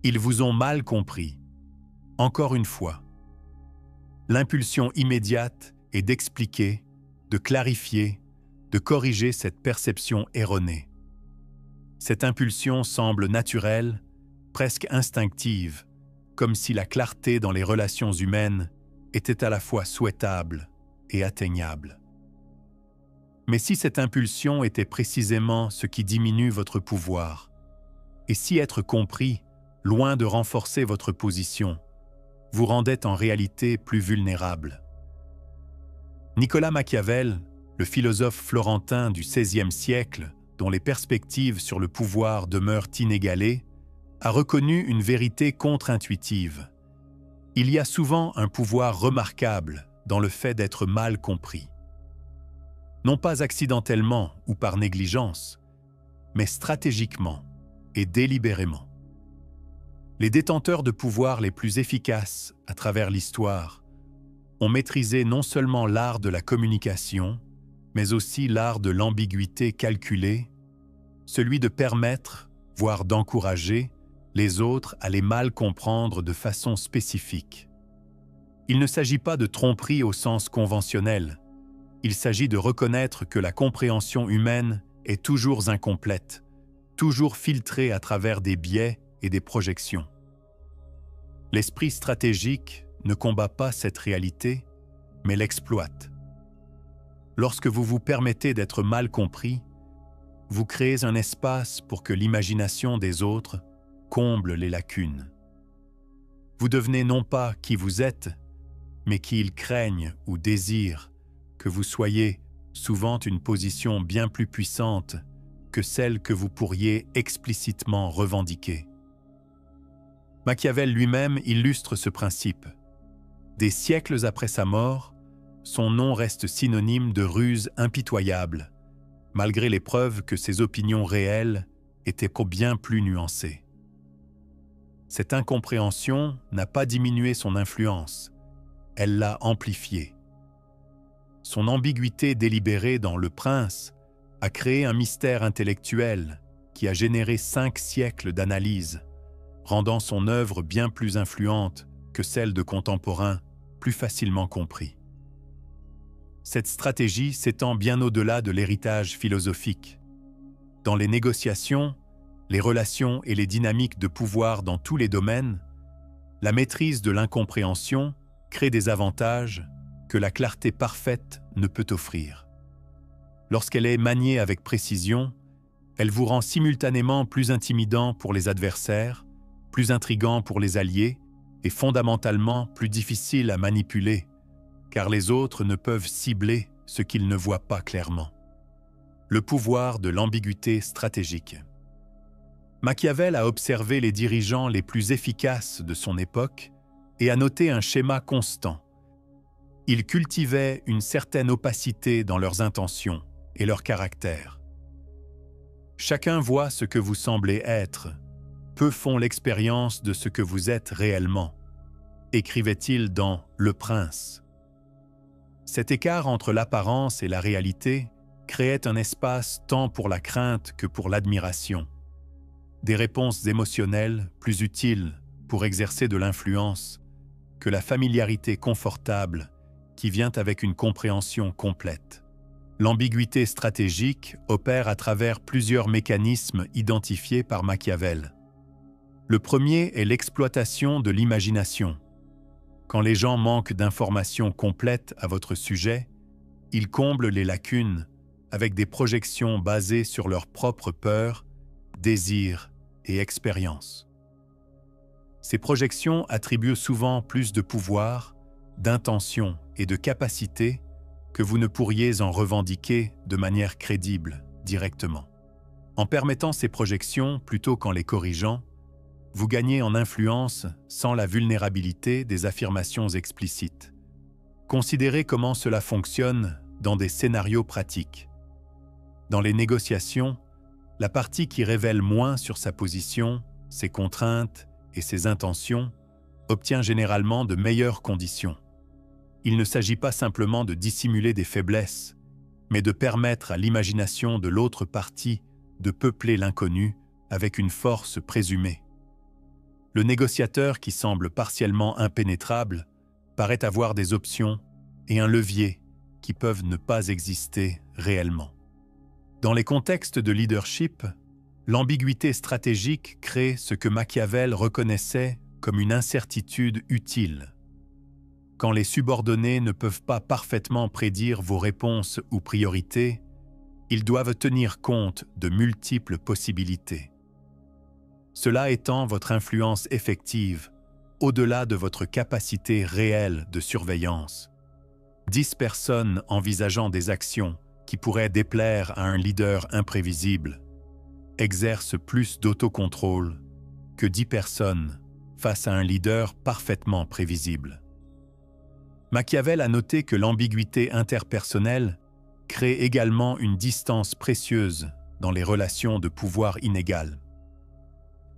Ils vous ont mal compris. Encore une fois, l'impulsion immédiate est d'expliquer, de clarifier, de corriger cette perception erronée. Cette impulsion semble naturelle, presque instinctive, comme si la clarté dans les relations humaines était à la fois souhaitable et atteignable. Mais si cette impulsion était précisément ce qui diminue votre pouvoir, et si être compris, loin de renforcer votre position, vous rendait en réalité plus vulnérable. Nicolas Machiavel, le philosophe florentin du XVIe siècle, dont les perspectives sur le pouvoir demeurent inégalées, a reconnu une vérité contre-intuitive. Il y a souvent un pouvoir remarquable dans le fait d'être mal compris. Non pas accidentellement ou par négligence, mais stratégiquement et délibérément. Les détenteurs de pouvoir les plus efficaces à travers l'histoire ont maîtrisé non seulement l'art de la communication, mais aussi l'art de l'ambiguïté calculée, celui de permettre, voire d'encourager, les autres à les mal comprendre de façon spécifique. Il ne s'agit pas de tromperie au sens conventionnel, il s'agit de reconnaître que la compréhension humaine est toujours incomplète, toujours filtrée à travers des biais et des projections. L'esprit stratégique ne combat pas cette réalité, mais l'exploite. Lorsque vous vous permettez d'être mal compris, vous créez un espace pour que l'imagination des autres comble les lacunes. Vous devenez non pas qui vous êtes, mais qui ils craignent ou désirent que vous soyez, souvent une position bien plus puissante que celle que vous pourriez explicitement revendiquer. Machiavel lui-même illustre ce principe. Des siècles après sa mort, son nom reste synonyme de ruse impitoyable, malgré les preuves que ses opinions réelles étaient bien plus nuancées. Cette incompréhension n'a pas diminué son influence, elle l'a amplifiée. Son ambiguïté délibérée dans Le Prince a créé un mystère intellectuel qui a généré 5 siècles d'analyse, rendant son œuvre bien plus influente que celle de contemporains plus facilement compris. Cette stratégie s'étend bien au-delà de l'héritage philosophique. Dans les négociations, les relations et les dynamiques de pouvoir dans tous les domaines, la maîtrise de l'incompréhension crée des avantages que la clarté parfaite ne peut offrir. Lorsqu'elle est maniée avec précision, elle vous rend simultanément plus intimidant pour les adversaires, plus intrigant pour les alliés et fondamentalement plus difficile à manipuler, car les autres ne peuvent cibler ce qu'ils ne voient pas clairement. Le pouvoir de l'ambiguïté stratégique. Machiavel a observé les dirigeants les plus efficaces de son époque et a noté un schéma constant. Ils cultivaient une certaine opacité dans leurs intentions et leur caractère. Chacun voit ce que vous semblez être, peu font l'expérience de ce que vous êtes réellement, écrivait-il dans Le Prince. Cet écart entre l'apparence et la réalité créait un espace tant pour la crainte que pour l'admiration. Des réponses émotionnelles plus utiles pour exercer de l'influence que la familiarité confortable qui vient avec une compréhension complète. L'ambiguïté stratégique opère à travers plusieurs mécanismes identifiés par Machiavel. Le premier est l'exploitation de l'imagination. Quand les gens manquent d'informations complètes à votre sujet, ils comblent les lacunes avec des projections basées sur leurs propres peurs, désirs et expériences. Ces projections attribuent souvent plus de pouvoir, d'intention et de capacité que vous ne pourriez en revendiquer de manière crédible, directement. En permettant ces projections plutôt qu'en les corrigeant, vous gagnez en influence sans la vulnérabilité des affirmations explicites. Considérez comment cela fonctionne dans des scénarios pratiques. Dans les négociations, la partie qui révèle moins sur sa position, ses contraintes et ses intentions obtient généralement de meilleures conditions. Il ne s'agit pas simplement de dissimuler des faiblesses, mais de permettre à l'imagination de l'autre partie de peupler l'inconnu avec une force présumée. Le négociateur qui semble partiellement impénétrable paraît avoir des options et un levier qui peuvent ne pas exister réellement. Dans les contextes de leadership, l'ambiguïté stratégique crée ce que Machiavel reconnaissait comme une incertitude utile. Quand les subordonnés ne peuvent pas parfaitement prédire vos réponses ou priorités, ils doivent tenir compte de multiples possibilités. Cela étend votre influence effective au-delà de votre capacité réelle de surveillance. 10 personnes envisageant des actions qui pourraient déplaire à un leader imprévisible exercent plus d'autocontrôle que 10 personnes face à un leader parfaitement prévisible. Machiavel a noté que l'ambiguïté interpersonnelle crée également une distance précieuse dans les relations de pouvoir inégales.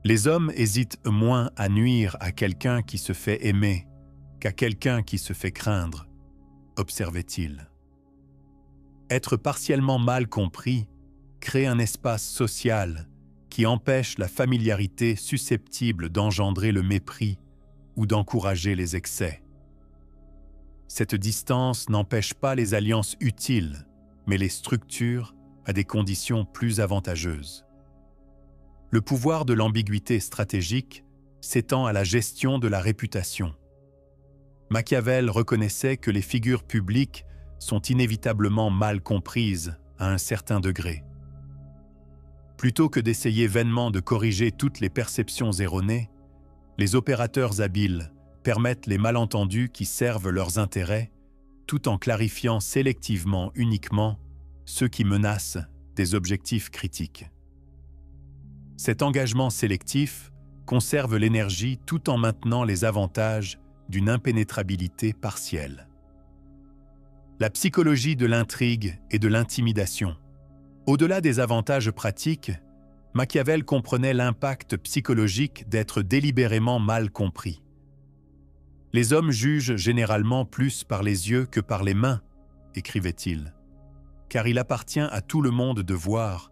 Les hommes hésitent moins à nuire à quelqu'un qui se fait aimer qu'à quelqu'un qui se fait craindre, observait-il. Être partiellement mal compris crée un espace social qui empêche la familiarité susceptible d'engendrer le mépris ou d'encourager les excès. Cette distance n'empêche pas les alliances utiles, mais les structure à des conditions plus avantageuses. Le pouvoir de l'ambiguïté stratégique s'étend à la gestion de la réputation. Machiavel reconnaissait que les figures publiques sont inévitablement mal comprises à un certain degré. Plutôt que d'essayer vainement de corriger toutes les perceptions erronées, les opérateurs habiles permettent les malentendus qui servent leurs intérêts, tout en clarifiant sélectivement uniquement ceux qui menacent des objectifs critiques. Cet engagement sélectif conserve l'énergie tout en maintenant les avantages d'une impénétrabilité partielle. La psychologie de l'intrigue et de l'intimidation. Au-delà des avantages pratiques, Machiavel comprenait l'impact psychologique d'être délibérément mal compris. Les hommes jugent généralement plus par les yeux que par les mains, écrivait-il, car il appartient à tout le monde de voir,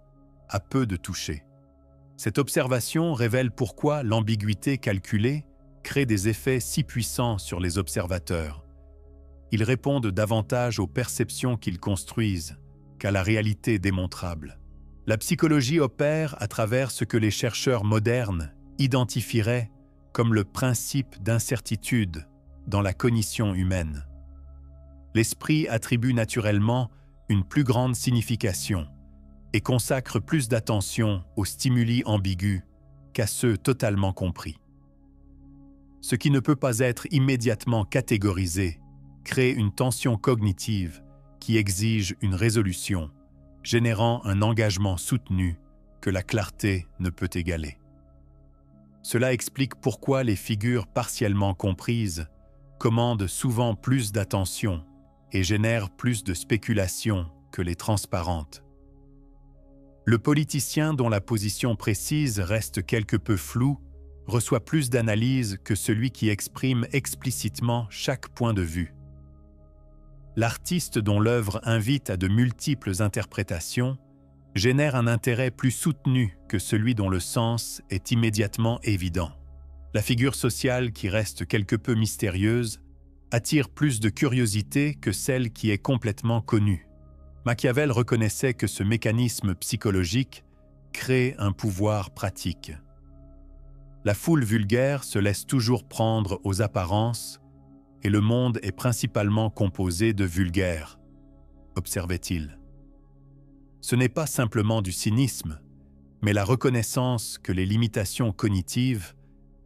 à peu de toucher. Cette observation révèle pourquoi l'ambiguïté calculée crée des effets si puissants sur les observateurs. Ils répondent davantage aux perceptions qu'ils construisent qu'à la réalité démontrable. La psychologie opère à travers ce que les chercheurs modernes identifieraient comme le principe d'incertitude dans la cognition humaine. L'esprit attribue naturellement une plus grande signification et consacre plus d'attention aux stimuli ambigus qu'à ceux totalement compris. Ce qui ne peut pas être immédiatement catégorisé crée une tension cognitive qui exige une résolution, générant un engagement soutenu que la clarté ne peut égaler. Cela explique pourquoi les figures partiellement comprises commandent souvent plus d'attention et génèrent plus de spéculation que les transparentes. Le politicien dont la position précise reste quelque peu floue reçoit plus d'analyse que celui qui exprime explicitement chaque point de vue. L'artiste dont l'œuvre invite à de multiples interprétations génère un intérêt plus soutenu que celui dont le sens est immédiatement évident. La figure sociale qui reste quelque peu mystérieuse attire plus de curiosité que celle qui est complètement connue. Machiavel reconnaissait que ce mécanisme psychologique crée un pouvoir pratique. La foule vulgaire se laisse toujours prendre aux apparences et le monde est principalement composé de vulgaires, observait-il. Ce n'est pas simplement du cynisme, mais la reconnaissance que les limitations cognitives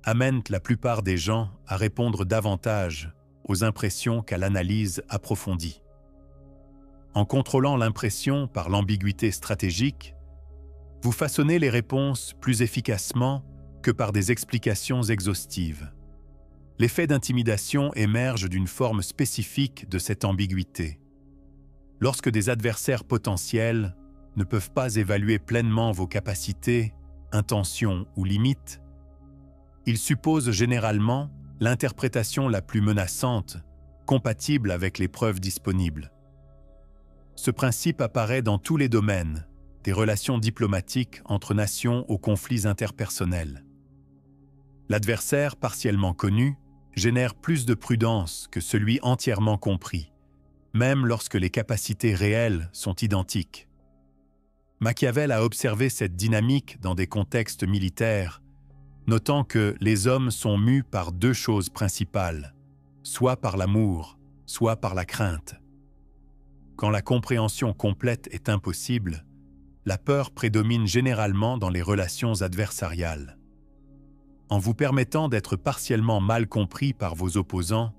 amènent la plupart des gens à répondre davantage aux impressions qu'à l'analyse approfondie. En contrôlant l'impression par l'ambiguïté stratégique, vous façonnez les réponses plus efficacement que par des explications exhaustives. L'effet d'intimidation émerge d'une forme spécifique de cette ambiguïté. Lorsque des adversaires potentiels ne peuvent pas évaluer pleinement vos capacités, intentions ou limites, ils supposent généralement l'interprétation la plus menaçante, compatible avec les preuves disponibles. Ce principe apparaît dans tous les domaines, des relations diplomatiques entre nations aux conflits interpersonnels. L'adversaire partiellement connu génère plus de prudence que celui entièrement compris, même lorsque les capacités réelles sont identiques. Machiavel a observé cette dynamique dans des contextes militaires, notant que les hommes sont mus par deux choses principales, soit par l'amour, soit par la crainte. Quand la compréhension complète est impossible, la peur prédomine généralement dans les relations adversariales. En vous permettant d'être partiellement mal compris par vos opposants,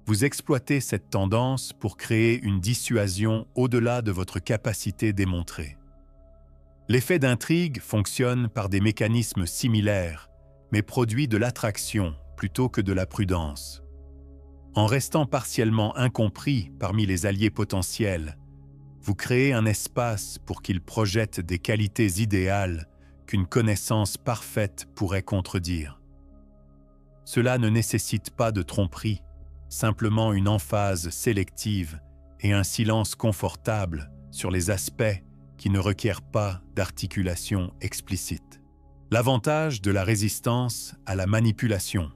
vous exploitez cette tendance pour créer une dissuasion au-delà de votre capacité démontrée. L'effet d'intrigue fonctionne par des mécanismes similaires, mais produit de l'attraction plutôt que de la prudence. En restant partiellement incompris parmi les alliés potentiels, vous créez un espace pour qu'ils projettent des qualités idéales qu'une connaissance parfaite pourrait contredire. Cela ne nécessite pas de tromperie, simplement une emphase sélective et un silence confortable sur les aspects qui ne requièrent pas d'articulation explicite. L'avantage de la résistance à la manipulation.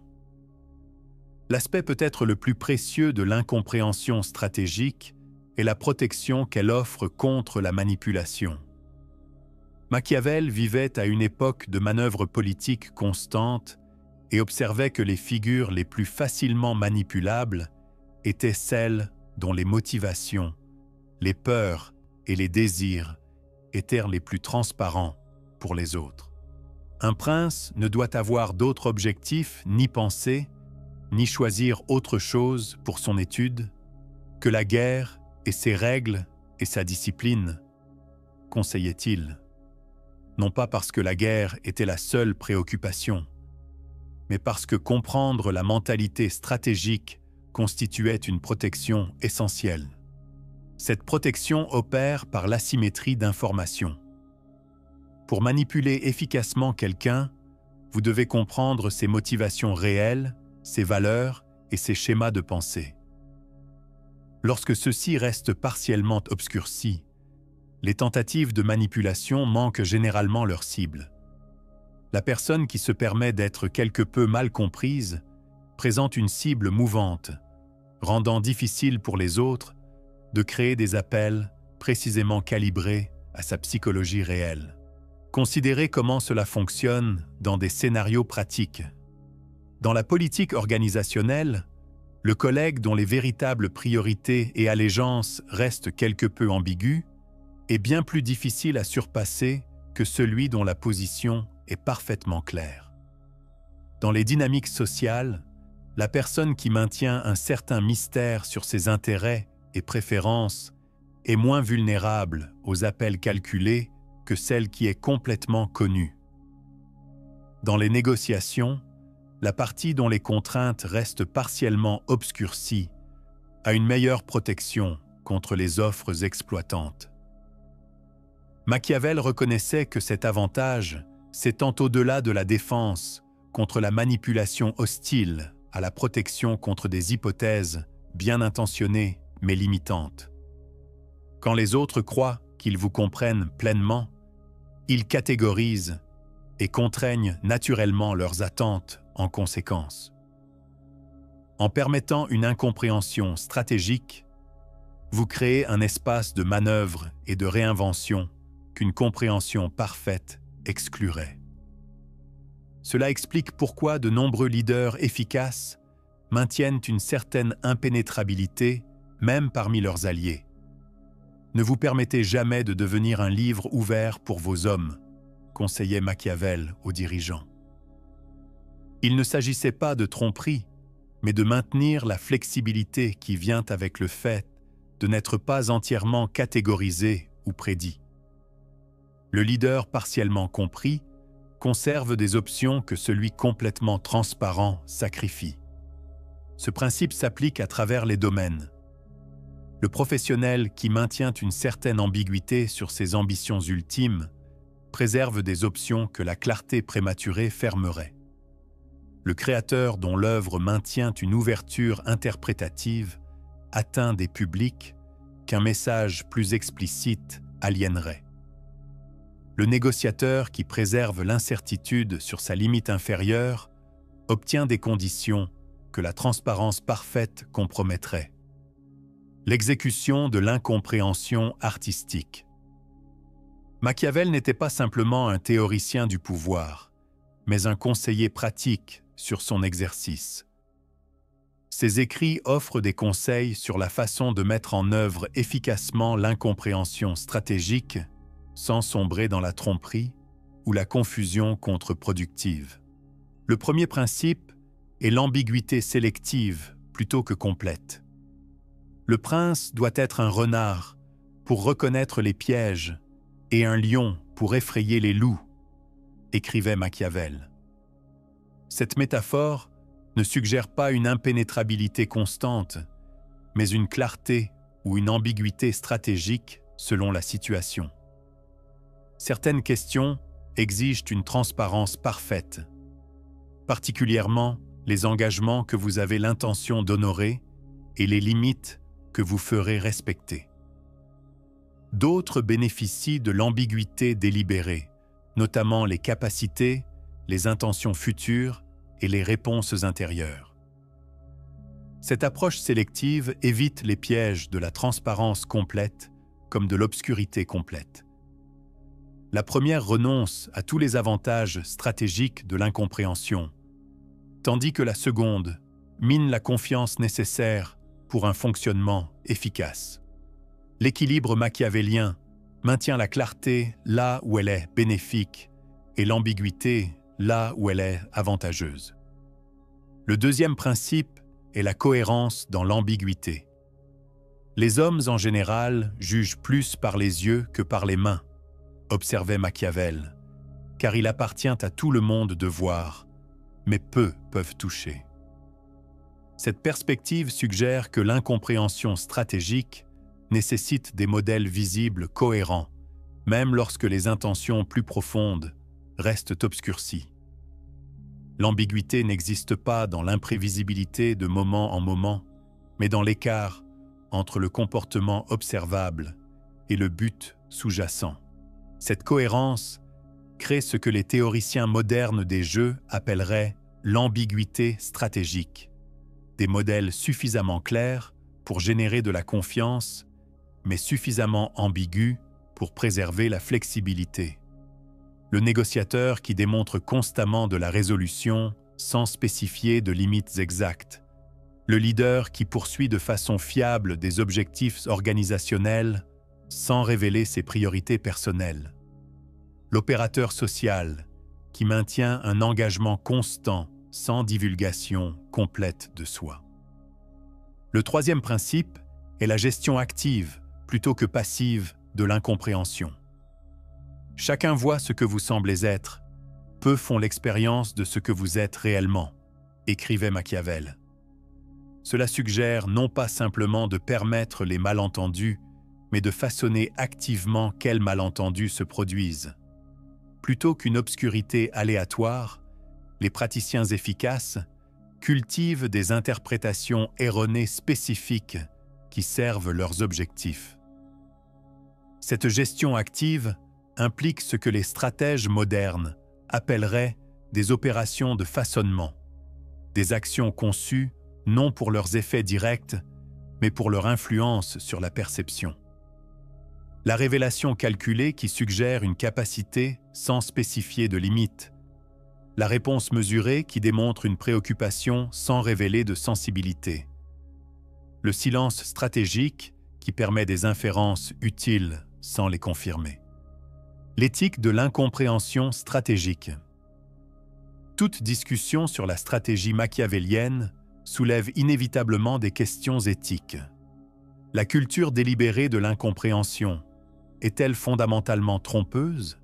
L'aspect peut-être le plus précieux de l'incompréhension stratégique est la protection qu'elle offre contre la manipulation. Machiavel vivait à une époque de manœuvres politiques constantes et observait que les figures les plus facilement manipulables étaient celles dont les motivations, les peurs et les désirs étaient les plus transparents pour les autres. Un prince ne doit avoir d'autre objectif ni penser, ni choisir autre chose pour son étude que la guerre et ses règles et sa discipline, conseillait-il. Non pas parce que la guerre était la seule préoccupation, mais parce que comprendre la mentalité stratégique constituait une protection essentielle. Cette protection opère par l'asymétrie d'information. Pour manipuler efficacement quelqu'un, vous devez comprendre ses motivations réelles, ses valeurs et ses schémas de pensée. Lorsque ceux-ci restent partiellement obscurcis, les tentatives de manipulation manquent généralement leur cible. La personne qui se permet d'être quelque peu mal comprise présente une cible mouvante, rendant difficile pour les autres de créer des appels précisément calibrés à sa psychologie réelle. Considérez comment cela fonctionne dans des scénarios pratiques. Dans la politique organisationnelle, le collègue dont les véritables priorités et allégeances restent quelque peu ambiguës est bien plus difficile à surpasser que celui dont la position est parfaitement claire. Dans les dynamiques sociales, la personne qui maintient un certain mystère sur ses intérêts et préférences est moins vulnérable aux appels calculés que celle qui est complètement connue. Dans les négociations, la partie dont les contraintes restent partiellement obscurcies a une meilleure protection contre les offres exploitantes. Machiavel reconnaissait que cet avantage s'étend au-delà de la défense contre la manipulation hostile à la protection contre des hypothèses bien intentionnées mais limitantes. Quand les autres croient qu'ils vous comprennent pleinement, ils catégorisent et contraignent naturellement leurs attentes en conséquence. En permettant une incompréhension stratégique, vous créez un espace de manœuvre et de réinvention qu'une compréhension parfaite exclurait. Cela explique pourquoi de nombreux leaders efficaces maintiennent une certaine impénétrabilité même parmi leurs alliés. Ne vous permettez jamais de devenir un livre ouvert pour vos hommes, conseillait Machiavel aux dirigeants. Il ne s'agissait pas de tromperie, mais de maintenir la flexibilité qui vient avec le fait de n'être pas entièrement catégorisé ou prédit. Le leader partiellement compris conserve des options que celui complètement transparent sacrifie. Ce principe s'applique à travers les domaines. Le professionnel qui maintient une certaine ambiguïté sur ses ambitions ultimes préserve des options que la clarté prématurée fermerait. Le créateur dont l'œuvre maintient une ouverture interprétative atteint des publics qu'un message plus explicite aliénerait. Le négociateur qui préserve l'incertitude sur sa limite inférieure obtient des conditions que la transparence parfaite compromettrait. L'exécution de l'incompréhension artistique. Machiavel n'était pas simplement un théoricien du pouvoir, mais un conseiller pratique sur son exercice. Ses écrits offrent des conseils sur la façon de mettre en œuvre efficacement l'incompréhension stratégique sans sombrer dans la tromperie ou la confusion contre-productive. Le premier principe est l'ambiguïté sélective plutôt que complète. Le prince doit être un renard pour reconnaître les pièges et un lion pour effrayer les loups, écrivait Machiavel. Cette métaphore ne suggère pas une impénétrabilité constante, mais une clarté ou une ambiguïté stratégique selon la situation. Certaines questions exigent une transparence parfaite, particulièrement les engagements que vous avez l'intention d'honorer et les limites que vous ferez respecter. D'autres bénéficient de l'ambiguïté délibérée, notamment les capacités, les intentions futures et les réponses intérieures. Cette approche sélective évite les pièges de la transparence complète comme de l'obscurité complète. La première renonce à tous les avantages stratégiques de l'incompréhension, tandis que la seconde mine la confiance nécessaire pour un fonctionnement efficace. L'équilibre machiavélien maintient la clarté là où elle est bénéfique et l'ambiguïté là où elle est avantageuse. Le deuxième principe est la cohérence dans l'ambiguïté. Les hommes en général jugent plus par les yeux que par les mains, observait Machiavel, car il appartient à tout le monde de voir, mais peu peuvent toucher. Cette perspective suggère que l'incompréhension stratégique nécessite des modèles visibles cohérents, même lorsque les intentions plus profondes restent obscurcies. L'ambiguïté n'existe pas dans l'imprévisibilité de moment en moment, mais dans l'écart entre le comportement observable et le but sous-jacent. Cette cohérence crée ce que les théoriciens modernes des jeux appelleraient l'ambiguïté stratégique, des modèles suffisamment clairs pour générer de la confiance, mais suffisamment ambigus pour préserver la flexibilité. Le négociateur qui démontre constamment de la résolution sans spécifier de limites exactes. Le leader qui poursuit de façon fiable des objectifs organisationnels sans révéler ses priorités personnelles. L'opérateur social qui maintient un engagement constant sans divulgation complète de soi. Le troisième principe est la gestion active plutôt que passive de l'incompréhension. Chacun voit ce que vous semblez être, peu font l'expérience de ce que vous êtes réellement, écrivait Machiavel. Cela suggère non pas simplement de permettre les malentendus, mais de façonner activement quels malentendus se produisent. Plutôt qu'une obscurité aléatoire, les praticiens efficaces cultivent des interprétations erronées spécifiques qui servent leurs objectifs. Cette gestion active implique ce que les stratèges modernes appelleraient des opérations de façonnement, des actions conçues non pour leurs effets directs, mais pour leur influence sur la perception. La révélation calculée qui suggère une capacité sans spécifier de limite. La réponse mesurée qui démontre une préoccupation sans révéler de sensibilité. Le silence stratégique qui permet des inférences utiles sans les confirmer. L'éthique de l'incompréhension stratégique. Toute discussion sur la stratégie machiavélienne soulève inévitablement des questions éthiques. La culture délibérée de l'incompréhension est-elle fondamentalement trompeuse?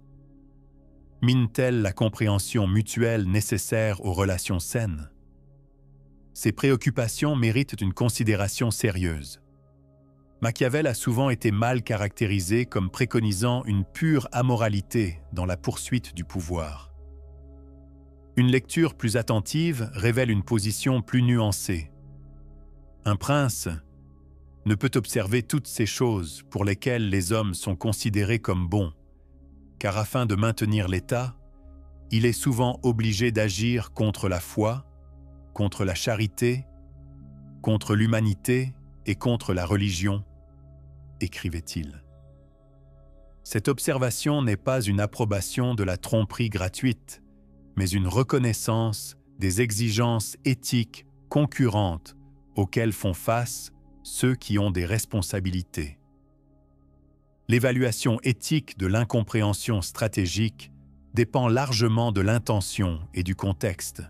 Mine-t-elle la compréhension mutuelle nécessaire aux relations saines? Ces préoccupations méritent une considération sérieuse. Machiavel a souvent été mal caractérisé comme préconisant une pure amoralité dans la poursuite du pouvoir. Une lecture plus attentive révèle une position plus nuancée. Un prince ne peut observer toutes ces choses pour lesquelles les hommes sont considérés comme bons, car afin de maintenir l'État, il est souvent obligé d'agir contre la foi contre la charité, contre l'humanité et contre la religion, écrivait-il. Cette observation n'est pas une approbation de la tromperie gratuite, mais une reconnaissance des exigences éthiques concurrentes auxquelles font face ceux qui ont des responsabilités. L'évaluation éthique de l'incompréhension stratégique dépend largement de l'intention et du contexte.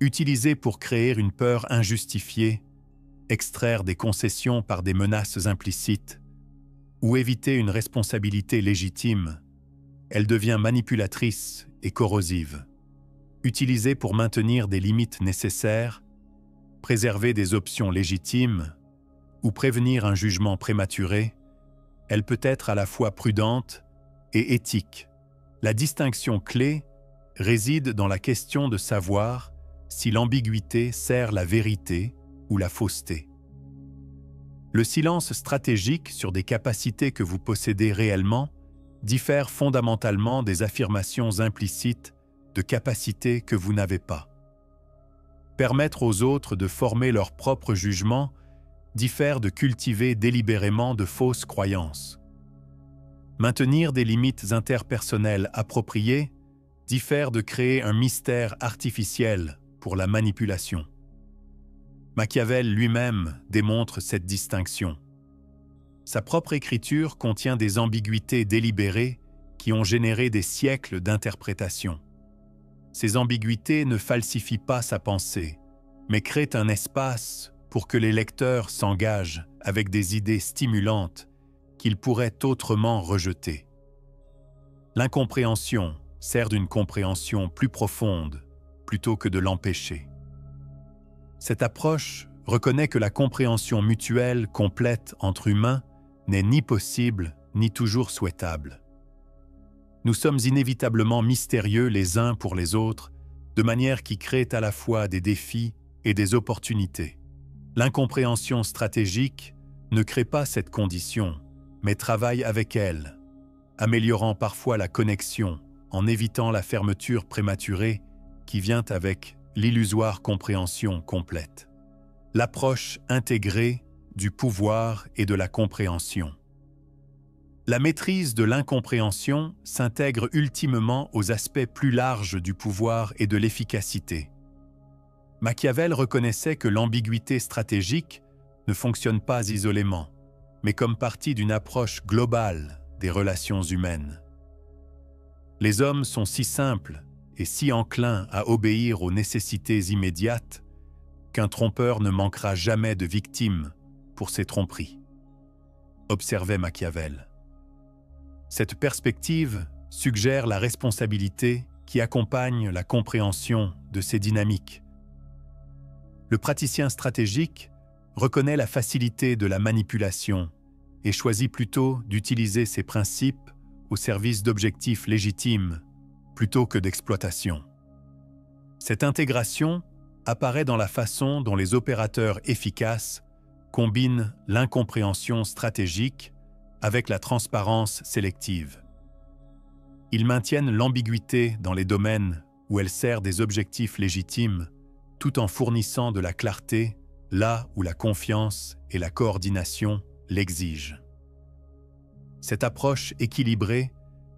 Utilisée pour créer une peur injustifiée, extraire des concessions par des menaces implicites, ou éviter une responsabilité légitime, elle devient manipulatrice et corrosive. Utilisée pour maintenir des limites nécessaires, préserver des options légitimes ou prévenir un jugement prématuré, elle peut être à la fois prudente et éthique. La distinction clé réside dans la question de savoir si l'ambiguïté sert la vérité ou la fausseté. Le silence stratégique sur des capacités que vous possédez réellement diffère fondamentalement des affirmations implicites de capacités que vous n'avez pas. Permettre aux autres de former leur propre jugement diffère de cultiver délibérément de fausses croyances. Maintenir des limites interpersonnelles appropriées diffère de créer un mystère artificiel pour la manipulation. Machiavel lui-même démontre cette distinction. Sa propre écriture contient des ambiguïtés délibérées qui ont généré des siècles d'interprétation. Ces ambiguïtés ne falsifient pas sa pensée, mais créent un espace pour que les lecteurs s'engagent avec des idées stimulantes qu'ils pourraient autrement rejeter. L'incompréhension sert d'une compréhension plus profonde plutôt que de l'empêcher. Cette approche reconnaît que la compréhension mutuelle complète entre humains n'est ni possible ni toujours souhaitable. Nous sommes inévitablement mystérieux les uns pour les autres, de manière qui crée à la fois des défis et des opportunités. L'incompréhension stratégique ne crée pas cette condition, mais travaille avec elle, améliorant parfois la connexion en évitant la fermeture prématurée qui vient avec l'illusoire compréhension complète. L'approche intégrée du pouvoir et de la compréhension. La maîtrise de l'incompréhension s'intègre ultimement aux aspects plus larges du pouvoir et de l'efficacité. Machiavel reconnaissait que l'ambiguïté stratégique ne fonctionne pas isolément, mais comme partie d'une approche globale des relations humaines. Les hommes sont si simples et si enclins à obéir aux nécessités immédiates qu'un trompeur ne manquera jamais de victimes pour ses tromperies, observait Machiavel. Cette perspective suggère la responsabilité qui accompagne la compréhension de ces dynamiques. Le praticien stratégique reconnaît la facilité de la manipulation et choisit plutôt d'utiliser ces principes au service d'objectifs légitimes plutôt que d'exploitation. Cette intégration apparaît dans la façon dont les opérateurs efficaces combinent l'incompréhension stratégique avec la transparence sélective. Ils maintiennent l'ambiguïté dans les domaines où elle sert des objectifs légitimes, tout en fournissant de la clarté là où la confiance et la coordination l'exigent. Cette approche équilibrée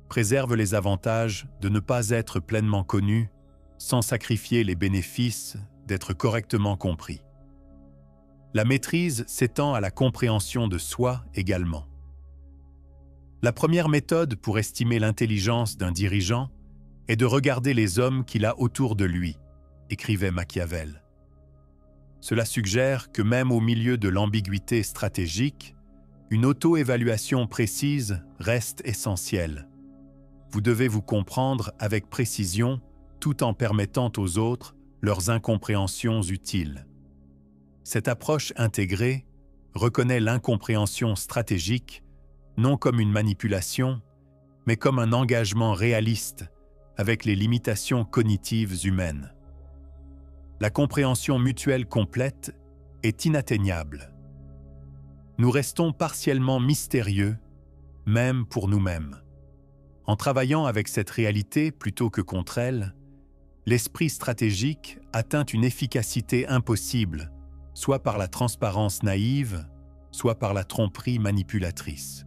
préserve les avantages de ne pas être pleinement connu sans sacrifier les bénéfices d'être correctement compris. La maîtrise s'étend à la compréhension de soi également. La première méthode pour estimer l'intelligence d'un dirigeant est de regarder les hommes qu'il a autour de lui, écrivait Machiavel. Cela suggère que même au milieu de l'ambiguïté stratégique, une auto-évaluation précise reste essentielle. Vous devez vous comprendre avec précision tout en permettant aux autres leurs incompréhensions utiles. Cette approche intégrée reconnaît l'incompréhension stratégique non comme une manipulation, mais comme un engagement réaliste avec les limitations cognitives humaines. La compréhension mutuelle complète est inatteignable. Nous restons partiellement mystérieux, même pour nous-mêmes. En travaillant avec cette réalité plutôt que contre elle, l'esprit stratégique atteint une efficacité impossible, soit par la transparence naïve, soit par la tromperie manipulatrice.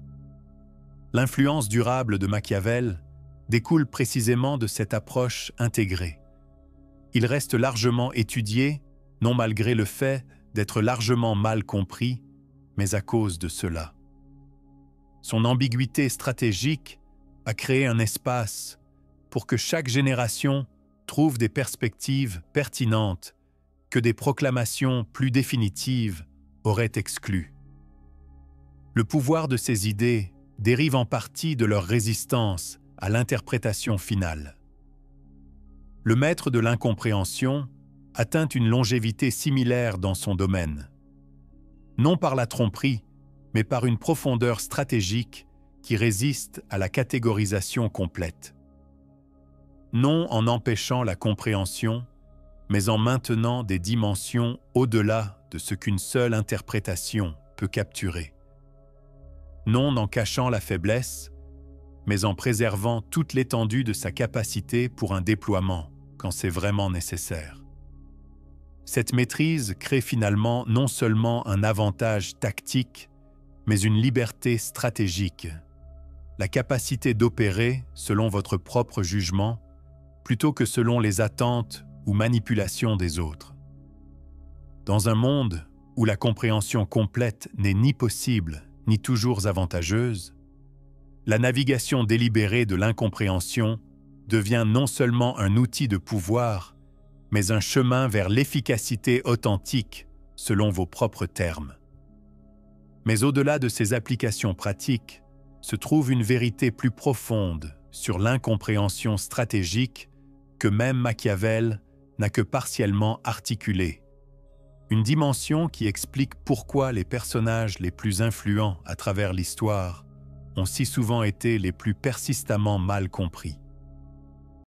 L'influence durable de Machiavel découle précisément de cette approche intégrée. Il reste largement étudié, non malgré le fait d'être largement mal compris, mais à cause de cela. Son ambiguïté stratégique a créé un espace pour que chaque génération trouve des perspectives pertinentes que des proclamations plus définitives auraient exclues. Le pouvoir de ces idées dérive en partie de leur résistance à l'interprétation finale. Le maître de l'incompréhension atteint une longévité similaire dans son domaine. Non par la tromperie, mais par une profondeur stratégique qui résiste à la catégorisation complète. Non en empêchant la compréhension, mais en maintenant des dimensions au-delà de ce qu'une seule interprétation peut capturer. Non en cachant la faiblesse, mais en préservant toute l'étendue de sa capacité pour un déploiement quand c'est vraiment nécessaire. Cette maîtrise crée finalement non seulement un avantage tactique, mais une liberté stratégique, la capacité d'opérer selon votre propre jugement plutôt que selon les attentes ou manipulations des autres. Dans un monde où la compréhension complète n'est ni possible ni toujours avantageuse, la navigation délibérée de l'incompréhension devient non seulement un outil de pouvoir, mais un chemin vers l'efficacité authentique selon vos propres termes. Mais au-delà de ces applications pratiques, se trouve une vérité plus profonde sur l'incompréhension stratégique que même Machiavel n'a que partiellement articulée. Une dimension qui explique pourquoi les personnages les plus influents à travers l'histoire ont si souvent été les plus persistamment mal compris.